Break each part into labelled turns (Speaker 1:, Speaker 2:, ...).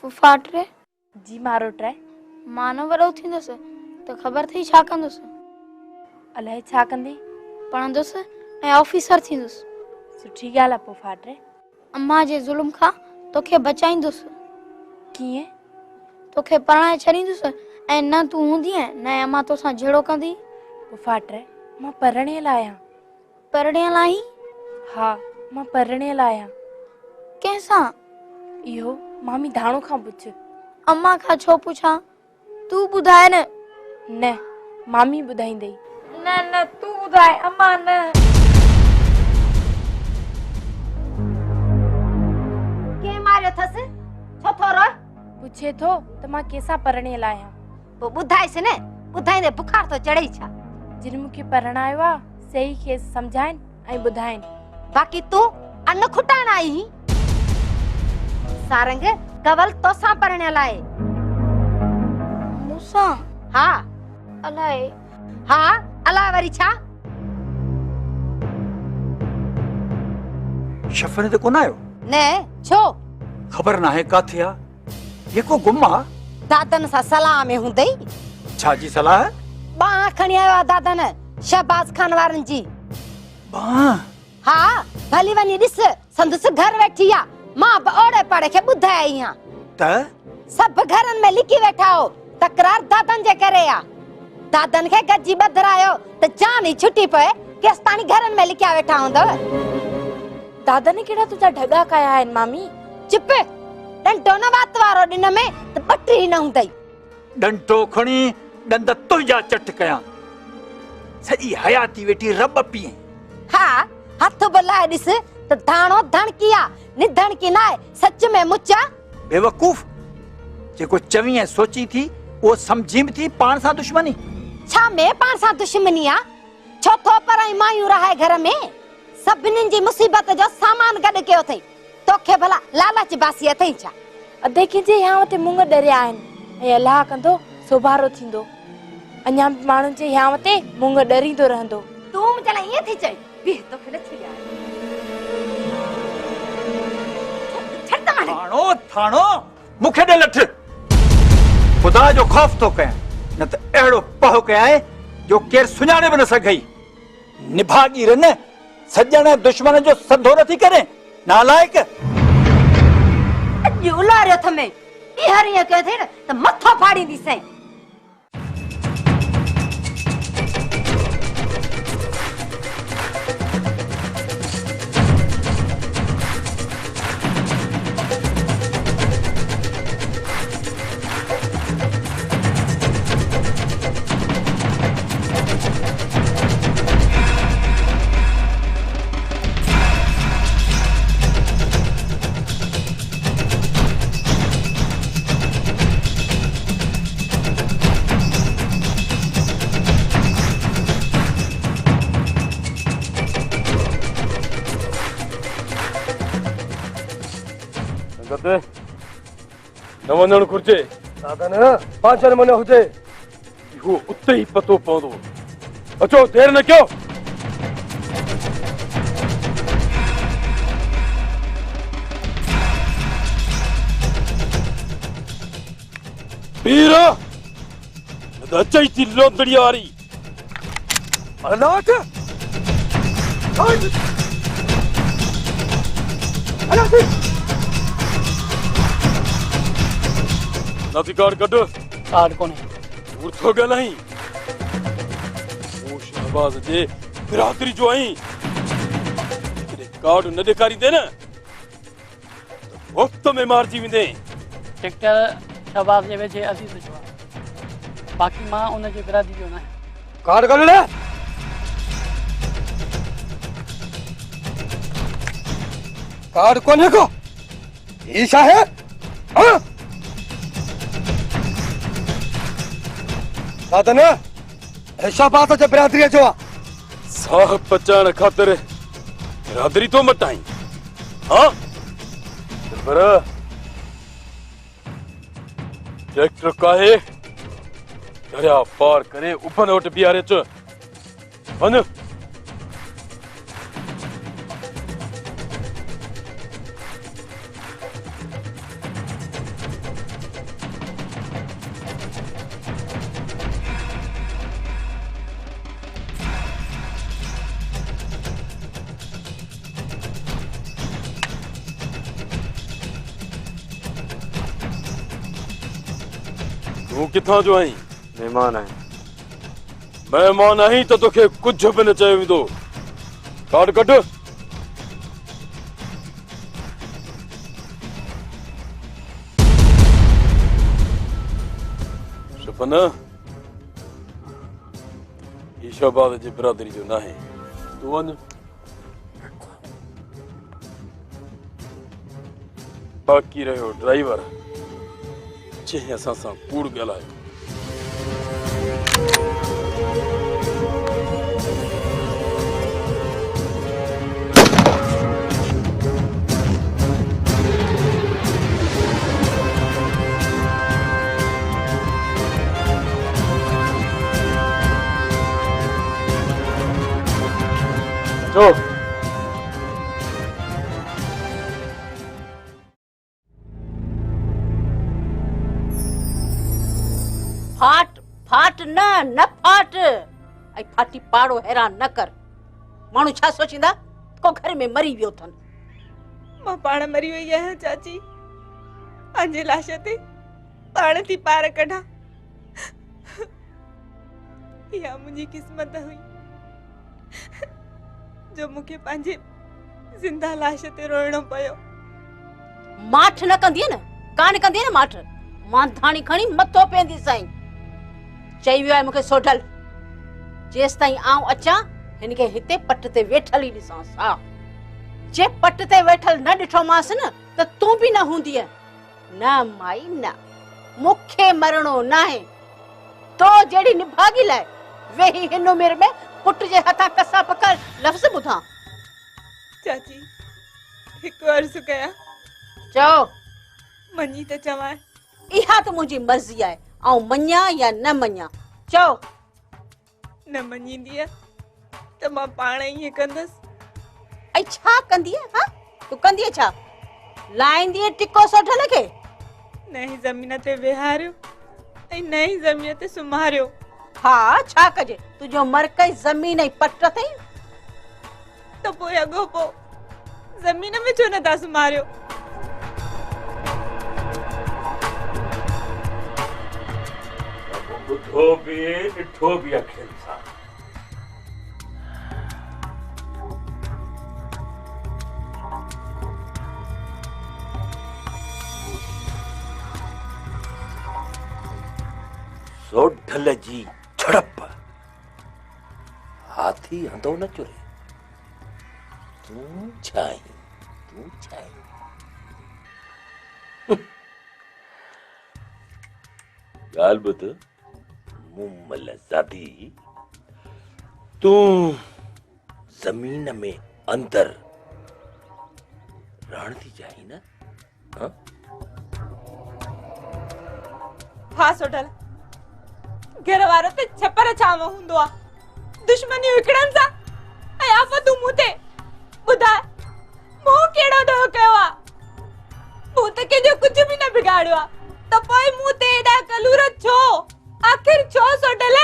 Speaker 1: फुफाट रे
Speaker 2: जी मारो ट्राए
Speaker 1: मानो वरो थींदुसि तो ख़बर थई छा कंदुसि
Speaker 2: अलाए छा कंदी
Speaker 1: पढ़ंदुसि ऐं ऑफिसर थींदुसि
Speaker 2: सुठी ॻाल्हि आहे फुफाट रे
Speaker 1: अम्मा जे ज़ुल्म खां तोखे बचाईंदुसि
Speaker 2: कीअं
Speaker 1: तोखे पढ़ाए छॾींदुसि ऐं न तूं हूंदी न अम्मा तोसां जहिड़ो कंदी
Speaker 2: फुफाट रे मां पढ़णियल आहियां
Speaker 1: पढ़णियल आहीं
Speaker 2: हा मां पढ़णियल आहियां
Speaker 1: कंहिंसां
Speaker 2: इहो मामी धाणो खां पुछ
Speaker 1: अम्मा खां छो पुछां तूं ॿुधाए न
Speaker 2: न मामी ॿुधाईंदई
Speaker 1: न न तूं ॿुधाए अम्मा न
Speaker 3: के मारियो थस छो थो रो
Speaker 2: पुछे थो त मां कंहिंसां पढ़णियल आहियां
Speaker 3: वो ॿुधाइसि न ॿुधाईंदे बुखार तो चढ़ई छा
Speaker 2: जिन मूंखे पढ़णायो आहे सही खेसि सम्झाइनि ऐं ॿुधाइनि
Speaker 3: बाक़ी तूं अन्न खुटाइण आई ही सारंग कवल तोसां पढ़णियल आहे
Speaker 1: मूंसां
Speaker 3: हा
Speaker 1: अलाए
Speaker 3: हा अलाए वरी छा
Speaker 4: शफ़ने ते कोन आयो
Speaker 3: न छो
Speaker 4: ख़बर नाहे काथे आ जेको गुम आ
Speaker 3: दादन सां सलाह में हूंदई
Speaker 4: छा जी सलाह
Speaker 3: बाह खणी आयो आहे दादन शहबाज खान वारनि जी
Speaker 4: बां
Speaker 3: हा भली वञी ॾिस संदसि घर वेठी आ मां बि ओड़े पाड़े खे ॿुधाए आई आहियां
Speaker 4: त
Speaker 3: सभु घरनि में लिकी वेठा हो तकरार दादन जे करे आ दादन खे गजी ॿधरायो त जान ई छुटी पए केसि ताणी घरनि में लिकिया वेठा हूंदव
Speaker 2: दादा ने कहिड़ा तुंहिंजा ढगा कया आहिनि मामी
Speaker 3: चुप डंडो न वात वारो ॾिन में त ॿटरी न हूंदई
Speaker 4: डंटो खणी ॾंद तुंहिंजा चट कयां सॼी हयाती वेठी रब पीए
Speaker 3: हा हथ बि लाए ॾिस त धाणो धणकी आ निधणकी न आहे सच में मुचा
Speaker 4: बेवकूफ़ जेको चवी ऐं सोची थी उहो सम्झी बि थी पाण सां दुश्मनी
Speaker 3: छा में पाण सां दुश्मनी आ छो थो पराई मायूं रहाए घर में सभिनीनि जी मुसीबत जो सामान गॾु कयो अथई तोखे भला लालच बासी अथई छा
Speaker 2: अधे कंहिंजे यहाँ ते मुंग डरिया आहिनि ऐं अलाह कंदो सुभारो थींदो अञा बि माण्हुनि जे यहाँ ते मुंग डरींदो रहंदो
Speaker 3: तूं मुंहिंजे लाइ ईअं थी चई बीह तोखे न छॾिया छॾ त माने
Speaker 4: थाणो थाणो मूंखे ॾे लठ ख़ुदा जो ख़ौफ़ थो कयां न त अहिड़ो पहो कयां जो केरु सुञाणे बि न सघई निभागीर न सॼण दुश्मन जो सधो नथी करे नालायक
Speaker 3: अॼु उलारियो थमे ॿीहर ईअं कयो अथई न त मथो फाड़ींदीसईं
Speaker 5: न वञणु घुर्जे दादा न 5 महीना हुजे इहो उते ई पतो पवंदो अचो देर न कयो पीर न अचई थी लोंदड़ी वारी अनाथ नथी कार्ड कढ
Speaker 6: कार्ड कोने
Speaker 5: दूर थो ॻाल्हाई वो शहबाज जे बिरादरी जो आई कार्ड न ॾेखारींदे न वक़्त में मारजी वेंदे
Speaker 6: टिकटर शहबाज जे वेझे अज़ीज़ जो आहे बाक़ी मां उन जे बिरादरी जो न आहियां
Speaker 5: कार्ड कढ ले कार्ड कोने को ईशा है हां दादा न ऐसा बात है बिरादरी जो साह बचाने खातिर बिरादरी तो मटाई हाँ पर ट्रैक्टर काहे दरिया पार करे ऊपर ओट बिहारे च वन तू किथां जो आई?
Speaker 7: मेहमान आहिनि।
Speaker 5: मेहमान आई तो तोखे कुछ भी न चयो वेंदो। कार्ड कढ। सपना ही शहबाद जी बिरादरी जो नाहे। तू वञ। बाक़ी रहियो ड्राइवर, जंहिं असां सां कूड़ ॻाल्हायो। चो
Speaker 3: फाट फाट न फाट। ऐं फाटी पाड़ो हैरान न कर। माण्हू छा सोचींदा को घर में मरी वियो अथनि।
Speaker 2: मां पाण मरी वई आहियां चाची। पंहिंजे लाश ते पाण थी पार कढां। इहा मुंहिंजी क़िस्मत हुई जो मूंखे पंहिंजे ज़िंदा लाश ते रोइणो पियो।
Speaker 3: माठ न कंदी न, कान कंदी न माठ। मां धाणी खणी मथो पेंदी साईं। चई वियो आहे मूंखे सोढल, जेस ताईं आऊं अचां हिन खे हिते पट ते वेठल ई ॾिसांसि। हा, जे पट ते वेठल न ॾिठोमांसि न त तूं बि न हूंदीअ। न माई न, मूंखे मरणो न आहे। तो जहिड़ी निभागी लाइ वेही हिन उमिरि में पुट जे हथां कसा पकड़ लफ़्ज़ ॿुधां।
Speaker 2: चाची हिकु अर्ज़ु कयां?
Speaker 3: चओ।
Speaker 2: मञी त चवां।
Speaker 3: इहा त मुंहिंजी मर्ज़ी आहे, ऐं मञा या न मञा। चओ।
Speaker 2: न मञींदीअ त मां पाण ईअं कंदसि।
Speaker 3: ऐं छा कंदीअ? हा, तूं कंदीअ छा? लाहींदीअ टिको सोढल खे?
Speaker 2: नई ज़मीन ते विहारियो ऐं नई ज़मीन ते सुम्हारियो।
Speaker 3: हा, छा कजे? तुंहिंजो मरकज़ ज़मीन ऐं पट अथई।
Speaker 2: त पोइ अॻो पोइ ज़मीन में छो नथा सुम्हारियो?
Speaker 4: ॿुधो बि ॾिठो बि अखियुनि सां। सोढल जी झड़प हाथी हंधो न चुरे। तूं छाई ॻाल्हि ॿुध मुमल ज़ादी, तूं ज़मीन में अंदर रहण थी चाही न?
Speaker 2: हा सोढल, घर वारो ते छपर छाव हूंदो आहे। दुश्मनी विकड़न सां ऐं आफ़तूं मूं ते। ॿुधाए मूं कहिड़ो ॾोह कयो आहे? मूं त कंहिंजो कुझु बि न बिगाड़ियो आहे, त पोइ मूं ते एॾा कलूर छो? आख़िर छो सोढल?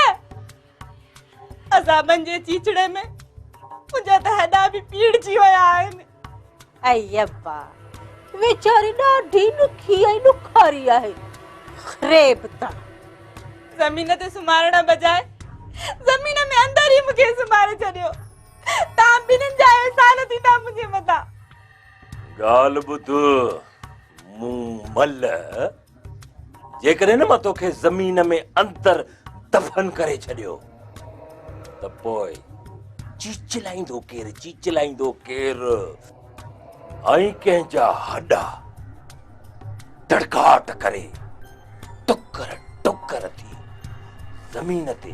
Speaker 2: अज़ाबनि जे चीचड़े में मुंहिंजा त हेॾा बि पीड़जी विया आहिनि।
Speaker 3: अय्यब्बा, वेचारी ॾाढी ॾुखी ऐं ॾुखारी आहे। ख़रेब त
Speaker 2: ज़मीन ते सुम्हारण बजाए ज़मीन में अंदर ही मूंखे सुम्हारे छॾियो। तव्हां ॿिन्हिनि जा एहसान थींदा मुंहिंजे मथां।
Speaker 4: ॻाल्हि ॿुध मुमल, जेकॾहिं न मां तोखे ज़मीन में अंदर दफ़न करे छॾियो त पोइ चीचलाईंदो केरु? ऐं कंहिंजा हॾा धड़काट करे टुकर थी ज़मीन ते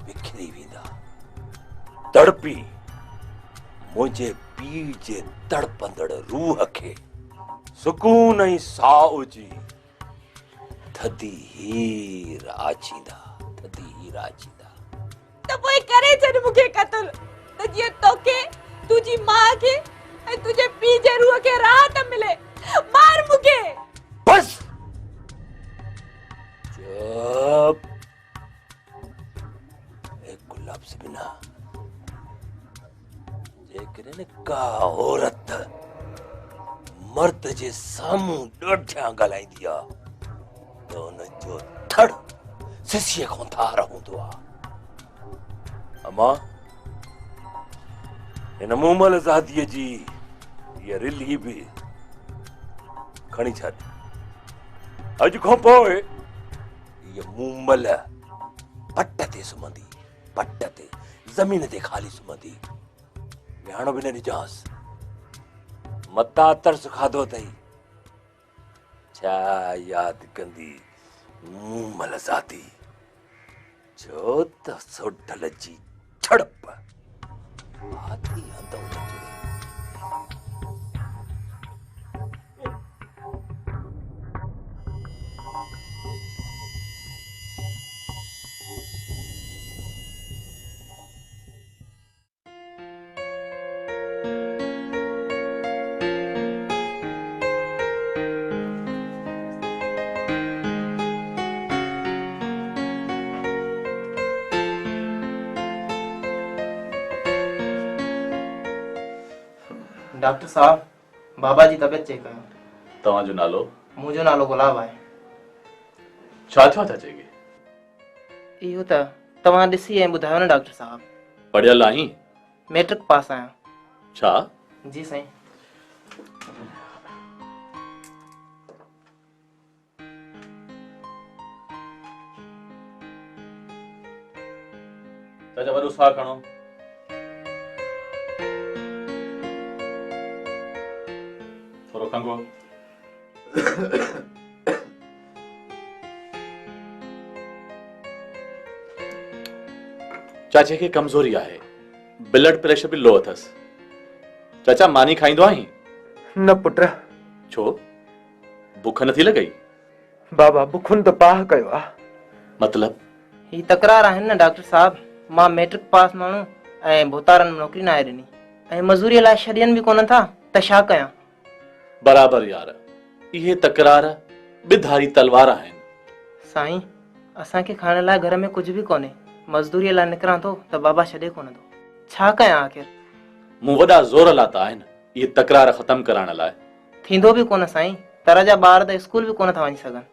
Speaker 4: विखरी वेंदा। तड़पी मुंहिंजे पीउ जे तड़पंदड़ रूह खे सुकून ऐं साह जी थधी हीर आछींदा।
Speaker 2: त पोइ करे छॾ मूंखे क़त्ल, त जीअं तोखे, तुंहिंजी माउ खे ऐं तुंहिंजे पीउ जे रूह खे राहत मिले। मार मूंखे।
Speaker 4: बस चुप। एक लफ्ज़ भी ना। जेकॾहिं का औरत मर्द जे साम्हूं ॾोढियां ॻाल्हाईंदी आहे त
Speaker 5: उन जो थड़ सिसीअ खां धार हूंदो आहे। अमा हिन मूमल ज़ादीअ जी इहा रिली बि खणी छॾ। अॼु खां पोइ इहा मूमल पट ते सुम्हंदी, पट ते ज़मीन ते ख़ाली सुम्हंदी। विहाणो बि न ॾिजांसि। मता तरस खाधो अथई, छा यादि कंदी मूमल ज़ादी? छो त सोढल जी छड़प हाथी हंधि न जुड़े।
Speaker 7: डॉक्टर साहब, बाबा जी तबियत चेक कयो।
Speaker 8: तव्हांजो नालो?
Speaker 7: मुंहिंजो नालो गुलाब आहे।
Speaker 8: छा थियो था चएगी?
Speaker 7: इहो त तव्हां ॾिसी ऐं ॿुधायो न डॉक्टर साहब।
Speaker 8: पढ़ियल आहीं?
Speaker 7: मैट्रिक पास आहियां।
Speaker 8: छा?
Speaker 7: जी साईं।
Speaker 8: चाचा वॾो साह खणो। थोरो खंघो। चाचे खे कमज़ोरी आहे, ब्लड प्रेशर बि लो अथसि। चाचा मानी खाईंदो आहीं?
Speaker 9: न पुट।
Speaker 8: छो? बुख नथी लॻई?
Speaker 9: बाबा बुखुन त पाह कयो आहे।
Speaker 8: मतलब?
Speaker 7: ही तकरार आहिनि न डॉक्टर साहब। मां मैट्रिक पास माण्हू ऐं भूतारनि में नौकरी न आहे ॾिनी ऐं मज़ूरीअ लाइ छॾियनि बि कोन था, त छा कयां?
Speaker 8: बराबरि यार, इहे तकरार ॿिधारी तलवार आहिनि।
Speaker 7: साईं, असांखे खाइण लाइ घर में कुझु बि कोन्हे। मज़दूरीअ लाइ निकिरां थो त बाबा छॾे कोन थो। छा कयां आख़िर?
Speaker 8: मूं वॾा ज़ोर लाता आहिनि इहे तकरार ख़तमु कराइण लाइ।
Speaker 7: थींदो बि कोन साईं। तर जा ॿार त स्कूल बि कोन था वञी सघनि।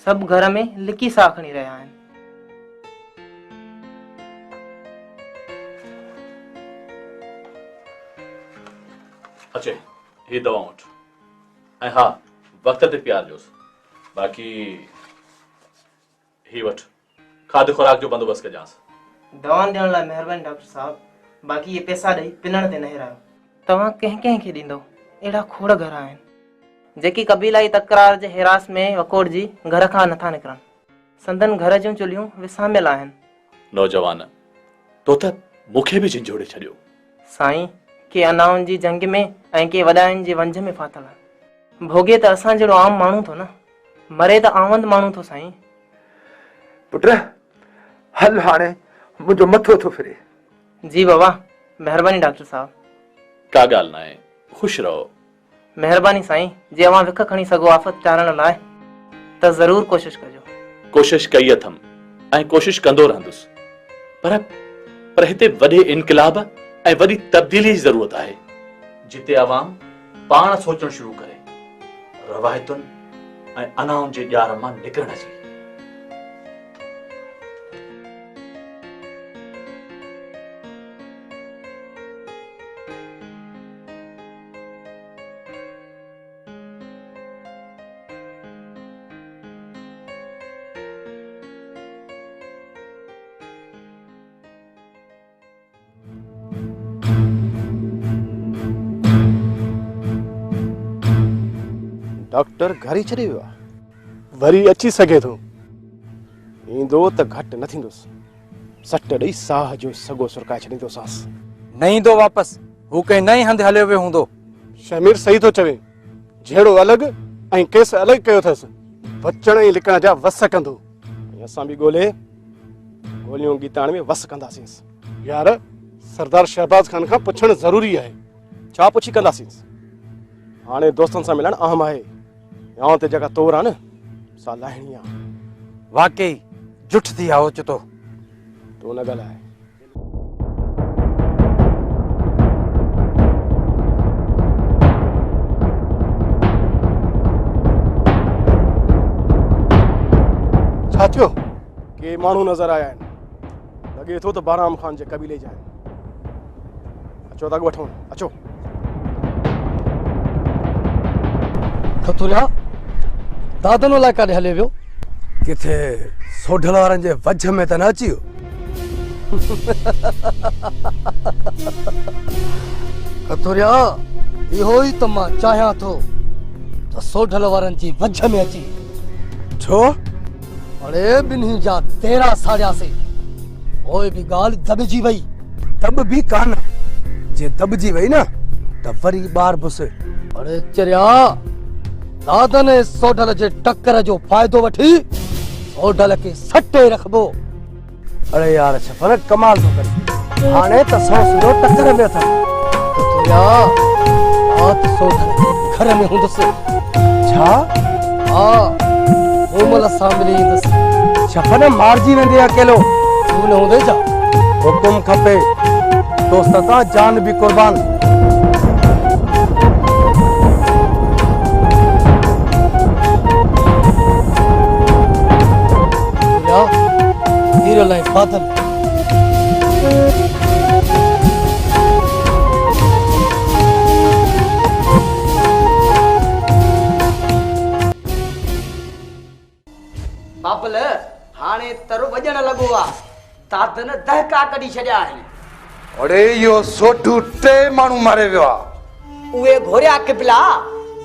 Speaker 7: सभु घर में लिकी साह खणी रहिया आहिनि।
Speaker 8: अचे ही दवा वठ ऐं हा वक़्त ते पीआरिजोसि। बाक़ी ही वठ, खाद खुराक जो बंदोबस्तु कजांसि।
Speaker 7: दवाऊं ॾियण लाइ महिरबानी डॉक्टर साहब। बाक़ी ये पैसा ॾेई पिनण ते न हिरायो। तव्हां कंहिं कंहिंखे ॾींदो? अहिड़ा खोड़ घर आहिनि जेकी कबीलाई तकरार जे हिरास में वकोड़ जी घर खां नथा निकिरनि। संदन घर जूं चुल्हियूं विसामियल आहिनि।
Speaker 8: नौजवान, तो त मूंखे बि झिंझोड़े छॾियो।
Speaker 7: साईं, के अनाउनि जी जंग में ऐं के वॾाइनि जे वंझ में फाथल आहे। भोगे त असां जहिड़ो आम माण्हू थो न, मरे त आमंद माण्हू थो साईं।
Speaker 9: पुट हल, हाणे मुंहिंजो मथो थो फिरे।
Speaker 7: जी बाबा, महिरबानी डॉक्टर साहब।
Speaker 8: का ॻाल्हि न आहे, ख़ुशि रहो।
Speaker 7: महिरबानी साईं। जे अवां विख खणी सघो आफ़त चाढ़ण लाइ त ज़रूर कोशिशि कजो।
Speaker 8: कोशिशि कई अथमि ऐं कोशिशि कंदो रहंदुसि, पर हिते वॾे इनक़िलाब ऐं वॾी तब्दीली जी ज़रूरत आहे, जिते अवाम पाण सोचणु शुरू करे रवायतुनि ऐं अनाउनि जे ॼार मां निकिरण जी।
Speaker 10: डॉक्टर घर ही छॾे वियो आहे। वरी अची सघे थो, ईंदो त घटि न थींदुसि। सट ॾेई साह जो सॻो सुरकाए छॾींदोसांसि।
Speaker 4: न ईंदो वापसि, हू कंहिं नई हंधि हलियो वियो हूंदो।
Speaker 10: शमीर सही थो चवे, जहिड़ो अलॻि ऐं केस अलॻि कयो अथसि, बचण ऐं लिकण जा वस कंदो। ऐं असां बि गोलियूं गीताण में वस कंदासींसि। यार, सरदार शहबाज खान खां पुछणु ज़रूरी आहे। छा पुछी कंदासींसि? हाणे दोस्तनि सां मिलणु अहम आहे। यां ते जेका तोर आहे न, सा लाहिणी आहे।
Speaker 4: वाकई जुठ थी आओ चतो।
Speaker 10: तूं न ॻाल्हाए। अॻे माण्हू नज़र आया आहिनि लॻे थो त बहराम ख़ान जे कबीले जा आहिनि अचो त अॻु वठूं अचो
Speaker 11: खतुरिया दादनो लाइ काॾे हले वियो
Speaker 12: किथे सोढल वारनि जे वझ में त न अची वियो
Speaker 11: खतुरिया इहो ई त मां चाहियां थो त सोढल वारनि जी वझ में अची
Speaker 12: छो
Speaker 11: अड़े ॿिन्ही जा 13 साड़ियासीं ओए बि ॻाल्हि दॿिजी वई
Speaker 12: दॿ बि कान जे दॿिजी वई न त वरी ॿार बुस
Speaker 11: अड़े चिरिया दादन सोढल जे टक्कर जो फ़ाइदो वठी सोढल खे सटे रखबो
Speaker 12: अरे यार छफन कमाल थो करे हाणे त सौ सूरो टक्कर में अथनि
Speaker 11: खतुरिया रात सोढल घर में हूंदुसि
Speaker 12: छा
Speaker 11: हा कोमल सां मिली ईंदुसि
Speaker 12: छफन मारजी वेंदे अकेलो
Speaker 11: तूं न हूंदे छा
Speaker 12: हुकुम खपे दोस्त तां जान भी कुर्बान
Speaker 11: हीरो लाइ बादल
Speaker 13: बापल हाणे तरो वजण लगो आ दादन दहका कढी छड्या आहिनि
Speaker 9: अरे यो सोटू टे माण्हू मारे वियो आहे
Speaker 13: उहे घोरिया किबला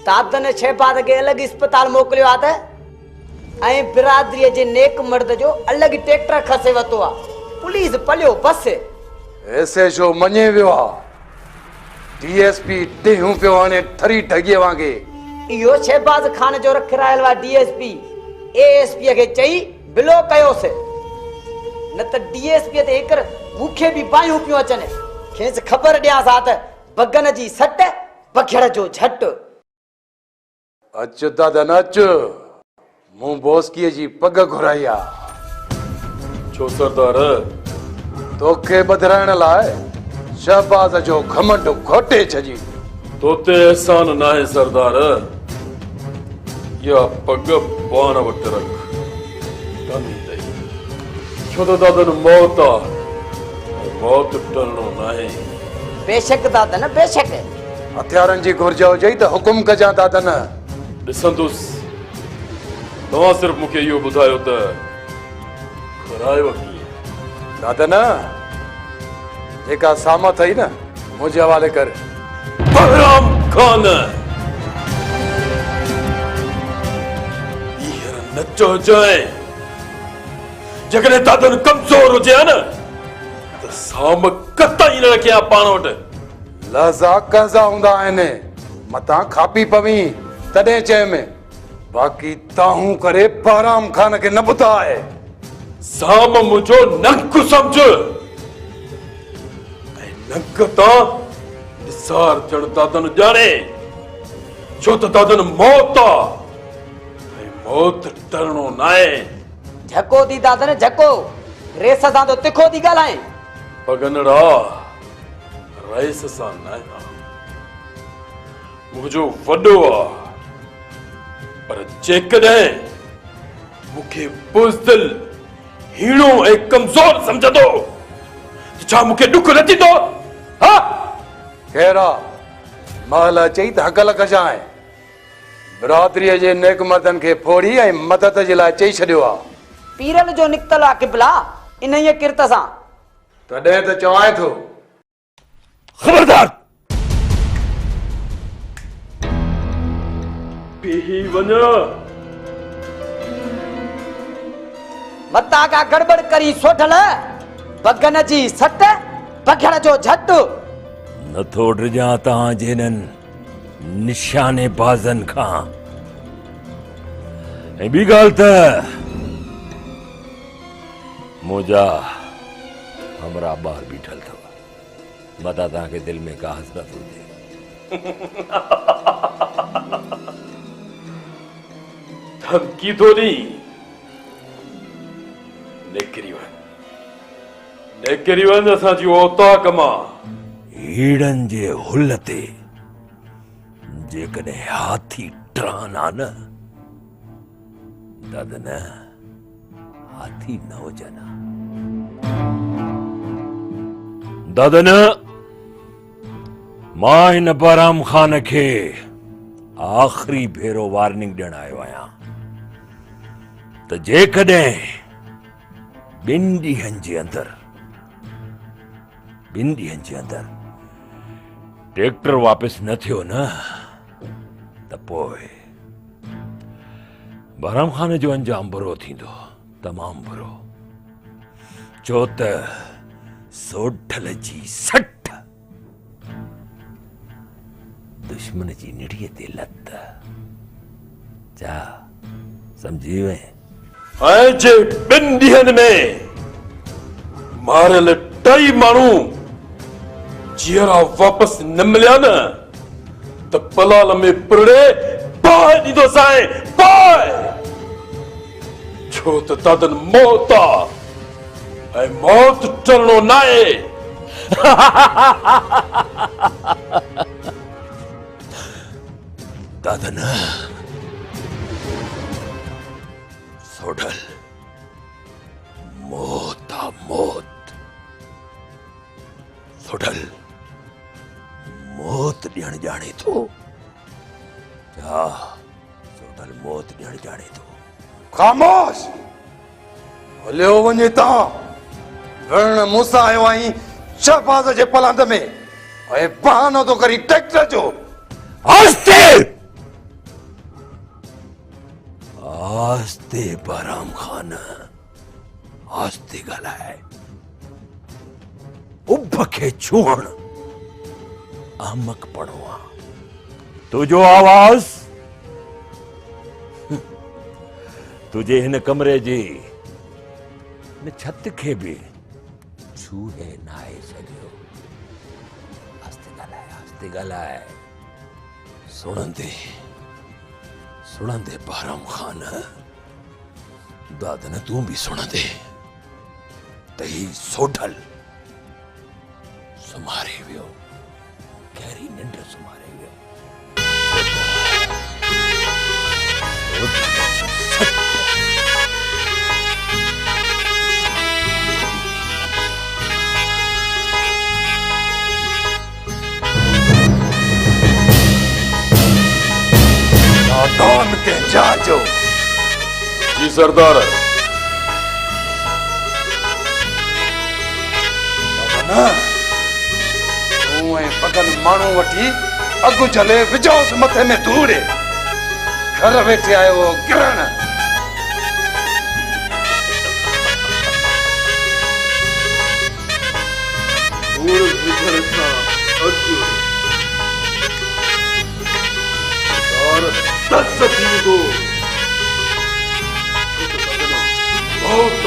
Speaker 13: दादन शहबाद खे अलॻि अस्पताल मोकिलियो आहे त ऐं बिरादरीअ जे नेक मर्द जो अलॻि ट्रैक्टर खसे वरितो आहे पुलिस पलियो बस
Speaker 9: ऐसे जो मञे वियो आहे डीएसपी टिहूं पियो हाणे थरी ठॻीअ वांगे
Speaker 13: इहो शहबाज खान जो रखरायल आहे डीएसपी एएसपी खे चई बिलो कयोसि न त डीएसपी ते हिकर मूंखे बि बायूं पियूं अचनि खेसि ख़बर ॾियां सा त बगन जी सट बखेड़ जो झट
Speaker 9: अच दादा न अच मूं बोस्कीअ जी पग घुराई आहे
Speaker 5: छो सरदार
Speaker 9: तोखे ॿधाइण लाइ शहबाज जो घमंड घोटे छॾी
Speaker 5: तोते एहसान न आहे सरदार या पग पाण वटि रख कमी अथई छो त दादन मौत आहे मौत टलणो न आहे
Speaker 13: बेशक दादन बेशक
Speaker 9: हथियारनि जी घुर्ज हुजे त हुकुम कजां दादन
Speaker 5: ॾिसंदुसि तव्हां सिर्फ़ु मूंखे इहो ॿुधायो त करायो कीअं
Speaker 9: दादन जेका साम अथई न मुंहिंजे हवाले कर
Speaker 5: बहराम खान न चइजांइ जेकॾहिं दादन कमज़ोर हुजे न त साम कतई न रखिया पाण वटि
Speaker 9: लहज़ा कंज़ा हूंदा आहिनि मतां खापी पवी तॾहिं चएमें बाक़ी ताहूं करे बहराम खान खे न ॿुधाए
Speaker 5: साम मुंहिंजो नंक सम्झ ऐं नंक तां निसार थियण दादन ॼाणे छो त दादन मौत आहे मौत टलणो न आहे
Speaker 13: झको दी दादन झको रेस सां तो तिखो दी ॻाल्हाए
Speaker 5: पगनड़ा रईस सां न आहे मुंहिंजो वॾो आहे पर जेकॾहिं मूंखे बुज़दिल हीणो ऐं कमज़ोर सम्झंदो त छा मूंखे ॾुख न थींदो हा
Speaker 9: खैरा महल चई त हकल कजांइ बिरादरीअ जे नेक मर्दनि खे फोड़ी ऐं मदद जे लाइ चई छॾियो आहे
Speaker 13: पीरल जो निकतल आहे किबला इन ई किरत सां
Speaker 9: तॾहिं त चवां थो
Speaker 5: खबरदार पीही वञ
Speaker 13: मता का गड़बड़ करी सोठल बगन जी सट बखेड़ जो झट
Speaker 14: नथो ड्रिजां तव्हां जेननि निशाने बाज़नि खां ऐं ॿी ॻाल्हि त मुंहिंजा हमरा ॿार बीठल अथव मता तव्हांखे दिलि में का हसरत हुजे
Speaker 5: धमकी थो ॾी निकिरी वञ असांजी औताक मां
Speaker 14: हीड़नि जे हुल ते जेकॾहिं हाथी टरान आहे न दादा न हाथी न हुजनि। दादन, मां हिन बहराम खान खे आख़िरी भेरो वार्निंग ॾियण आयो आहियां त जेकॾहिं ॿिनि ॾींहंनि जे अंदर ट्रैक्टर वापस न थियो न त पोइ बहराम खान जो अंजाम बुरो थींदो, तमाम बुरो। छो त सोढल जी सठ दुश्मन जी निड़ीअ ते लत। जा समझी वे?
Speaker 5: ऐं जे ॿिनि ॾींहंनि में मारियल 2 माण्हू जीअरा वापस न मिलिया न त पलाल में पुरड़े पाए ॾींदो साईं, पाए। छो त दादन मौत आ ऐं मौत टलणो न आहे।
Speaker 14: दादन, सोढल मौत आ मौत। सोढल मौत ॾियण ॼाणे थो। जा सोढल मौत ॾियण ॼाणे थो।
Speaker 9: खामोश हलियो वञे तां। विढ़ण मूंसां आयो आहीं शहबाज़ जे पलांद में ऐं बहानो थो करी ट्रैक्टर जो।
Speaker 14: आस्ते आस्ते बहराम खान, आस्ते ॻाल्हाए। उभ खे छुअण अहमक पणो आहे। तुंहिंजो आवाज़ तुझे हिन कमरे जी न छत खे बि छूहे न आहे सघियो। आस्ते ॻाल्हाए, आस्ते ॻाल्हाए। सुणंदे बहराम खान, दादन तूं बि सुणंदे त ही सोढल सुम्हारे वियो, गहरी निंड सुम्हारे वियो।
Speaker 9: नादान के जाजो।
Speaker 5: जी सरदार।
Speaker 9: तूं ऐं पगन माण्हू वठी अगु चले विझोस मथे में धूड़। घर वेठे आयो गिरण।
Speaker 5: धूड़ विझण खां अॻु और दस थींदो। बहुत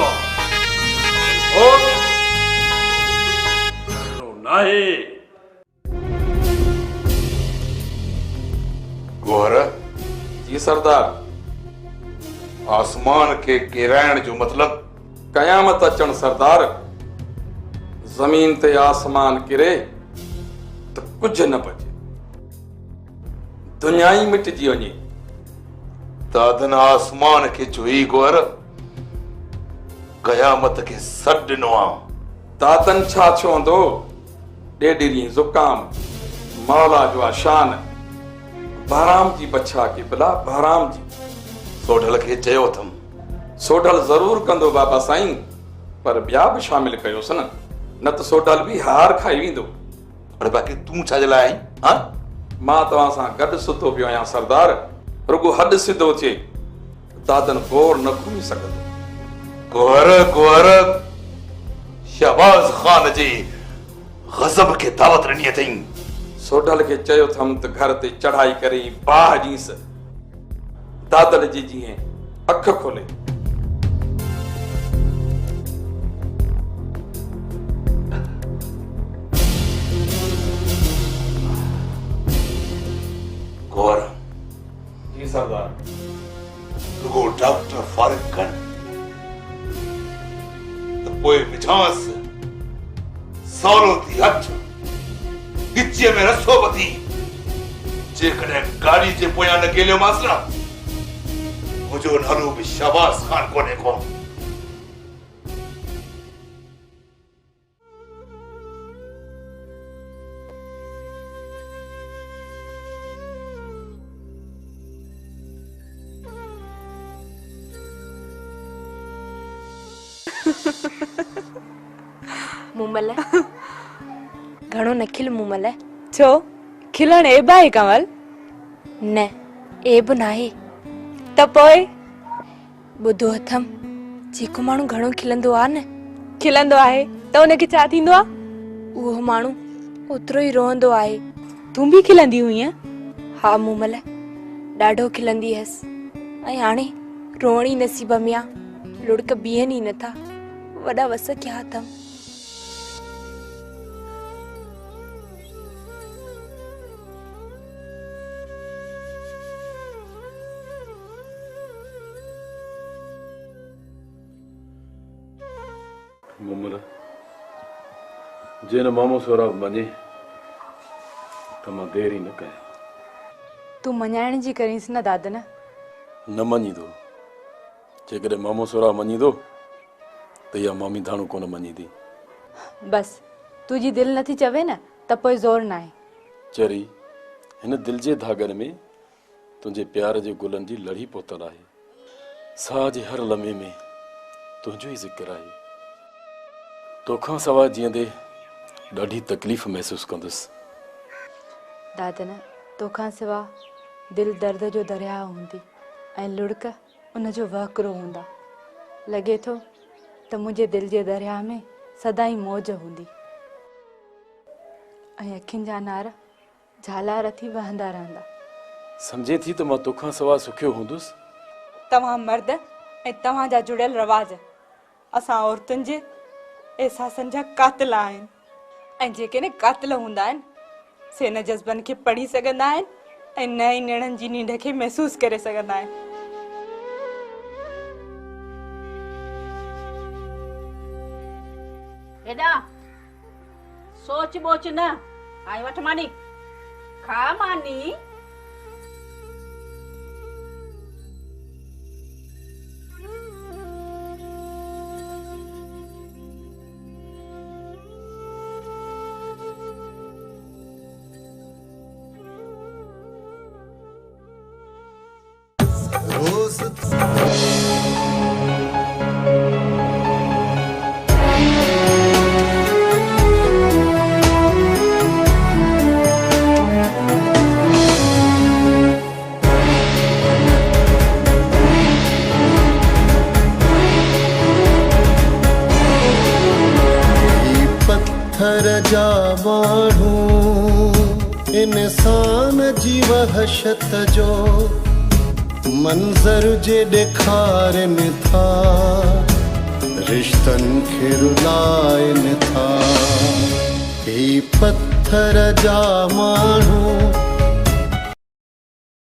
Speaker 5: नाहे।
Speaker 9: गोहर।
Speaker 5: जी सरदार।
Speaker 9: आसमान के गिराइण जो मतलब
Speaker 5: कयामत अचण सरदार। जमीन ते आसमान किरे तो कुछ न बचे, दुनिया ही मिटजी वञे।
Speaker 9: दादन आसमान के चुई गोहर कयामत के सॾ ॾिनो आहे।
Speaker 5: दादन छा चवंदो? ॾेढिरी ज़ुकाम मौला जो आशान बहराम जी बच्छा के बिला बहराम जी।
Speaker 9: सोढल के चयो थम।
Speaker 5: सोढल जरूर कंदो बाबा साईं, पर ॿिया बि शामिल कयोसि न त सोढल बि हार खाई वेंदो।
Speaker 9: पर बाक़ी तूं छा जे लाइ आई? हां
Speaker 5: मां तव्हां सां गॾु सुतो पियो आहियां सरदार। रुगो हॾु सिधो थिए दादन गोर न घुमी सघंदो।
Speaker 9: गोहर शहबाज़ खान जी गज़ब के दावत ॾिनी अथई।
Speaker 5: सोढल के चयो थम त घर ते चढ़ाई करे बाह ॾींस। दादल जी जीअं अख खोले।
Speaker 9: गोहर।
Speaker 5: जी सरदार।
Speaker 9: रुगो डॉक्टर फारिग कर तो पोइ विझांस सौरो थी हथ गिचे में रसो बधी। जेकॾहिं गाड़ी जे पोयां न गेलियो मांस न मुंहिंजो नालो बि शहबाज़ खान कोन्हे को।
Speaker 2: मुमल घणो न खिल मुमल छो खिलण एब आहे कंवल न एब नाहे त पोइ ॿुधो अथम जेको माण्हू घणो खिलंदो आहे न खिलंदो आहे त उनखे छा थींदो आहे उहो माण्हू ओतिरो ई रोहंदो आहे तूं बि खिलंदी हुईं हा मुमल ॾाढो खिलंदी हुअसि ऐं हाणे रोअण ई नसीब में आहे लुड़क बीहनि ई नथा वॾा वस कया अथम
Speaker 5: मुमल जेन मामो सोरा मञे त मां देरी न कयां
Speaker 2: तूं मञाइण जी करीस न दादन
Speaker 5: न मञीदो जेकॾहिं मामो सोरा मञीदो त इहा मामी धाणू कोन मञीदी
Speaker 2: बस तुंहिंजी दिलि नथी चवे न त पोइ ज़ोर न आहे
Speaker 5: चरी हिन दिल जे धागनि में तुंहिंजे प्यार जे गुलनि जी लड़ी पोतल आहे साह जे हर लम्हे में तुंहिंजो ई ज़िक्र आहे तोखां सवाइ जीअंदे ॾाढी तकलीफ़ महसूस कंदुसि
Speaker 2: दादन तोखां सिवा दिल दर्द जो दरिया हूंदी ऐं लुड़क उनजो वहकिरो हूंदा लॻे थो त मुंहिंजे दिल जे दरिया में सदाई मौज हूंदी ऐं अखियुनि जा नार झालार थी वहंदा रहंदा
Speaker 5: सम्झे थी त मां तोखां सवाइ सुखियो हूंदुसि
Speaker 2: तव्हां मर्द ऐं तव्हां जा जुड़ियल रवाज असां औरतुनि जे एहसासनि जा कातिल आहिनि ऐं जेके न कातिल हूंदा आहिनि से न जज़्बनि खे पढ़ी सघंदा आहिनि ऐं न ई निड़नि जी नींढ खे महसूस करे सघंदा आहिनि
Speaker 3: हेॾा सोच बोच न आई वठ मानी खा मानी
Speaker 15: पत्थर जा माण्हू इंसान जी वहशत जो मंज़र जे ॾेखारनि था रिश्तनि खे रुलाइनि था ही पत्थर जा माण्हू